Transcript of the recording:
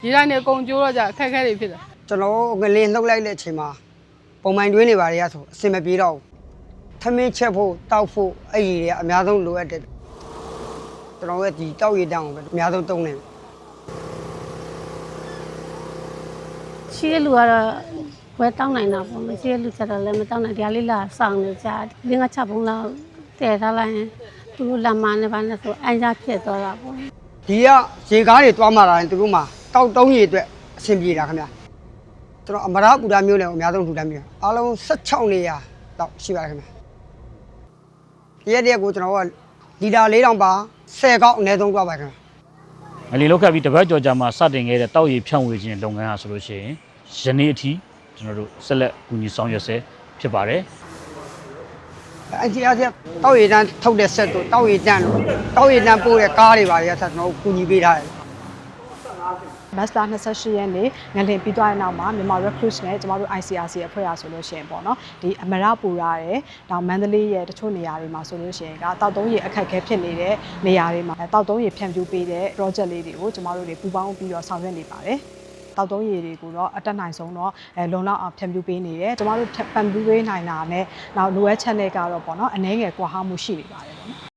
ဒီတိုင်းနဲ့အကုန်ကျိုးတော့ကြအခက်အခဲတွေဖြစ်တာကျွန်တော်ငလင်းလှုပ်လိုက်တဲ့အချိန်မှာပုံမှန်တွင်းနေပါရဆိုအစင်မပြေတော့ဘူးထမင်းချက်ဖို့တောက်ဖို့အဲ့ဒီတွေကအများဆုံးလိုအပ်တယ်ကျွန်တော်ရဲ့ဒီတောက်ရည်တန်းကိုပဲအများဆုံးတုံးနေတယ်ရှိတဲ့လူကတော့ဝယ်တောင်းနိုင်တာပေါ့မရှိတဲ့လူကျတော့လည်းမတောင်းနိုင်တရားလေးလာဆောင်နေကြလင်းကချက်ပုံးလောက်တည်ထားလိုက်ရင်သူတို့လက်မနဲ့ဘာနဲ့ဆိုအန်ကြဖြစ်သွားတာပေါ့ဒီကရေကားတွေတွားမှလာရင်သူတို့မှာတောက်တုံးရည်အတွက်အဆင်ပြေတာခင်ဗျာကျွန်တော်အမရပူတာမျိုးလည်းအများဆုံးထူတမ်းမျိုးအားလုံး16နေရာတော့ရှိပါတယ်ခင်ဗျာတရက်ကိုကျွန်တော်ကလီတာ4000ပါ10ကောက်အနည်းဆုံးတွားပါခင်ဗျာငလီလောက်ခတ်ပြီးတပတ်ကျော်ကြာမှစတင်ခဲ့တဲ့တောက်ရည်ဖြန့်ဝေခြင်းလုပ်ငန်းဟာဆိုလို့ရှိရင်ယနေ့အထိကျွန်တော်တို့ဆက်လက်ကူညီဆောင်ရွက်ဆဲဖြစ်ပါတယ်အကြီးအကျယ်တောက်ရည်တန်းထုတ်တဲ့ဆက်တို့တောက်ရည်တန်းပို့တဲ့ကားတွေပါရဆက်ကျွန်တော်ကူညီပေးထားတယ်မတ်လ28ရက်နေ့ငလင်ပြီးသွားတဲ့နောက်မှာမြန်မာ recruit နဲ့ကျမတို့ ICRC အဖွဲ့ရဆိုလို့ရှိရင်ပေါ့နော်ဒီအမရပူရတဲ့ဒါမန္တလေးရဲ့တချို့နေရာတွေမှာဆိုလို့ရှိရင်ကတောက်သုံးရည်အခက်အခဲဖြစ်နေတဲ့နေရာတွေမှာတောက်သုံးရည်ဖြန့်ဖြူးပေးတဲ့ project လေးတွေကိုကျမတို့တွေပူးပေါင်းပြီးတော့ဆောင်ရွက်နေပါတယ်တောက်သုံးရည်တွေကိုတော့အတက်နိုင်ဆုံးတော့လုံလောက်အောင်ဖြန့်ဖြူးပေးနေတယ်ကျမတို့ဖြန့်ဖြူးပေးနိုင်တာနဲ့နောက်လိုအပ်ချက်တွေကတော့ပေါ့နော်အနည်းငယ်ကွာဟမှုရှိနေပါတယ်ပေါ့နော်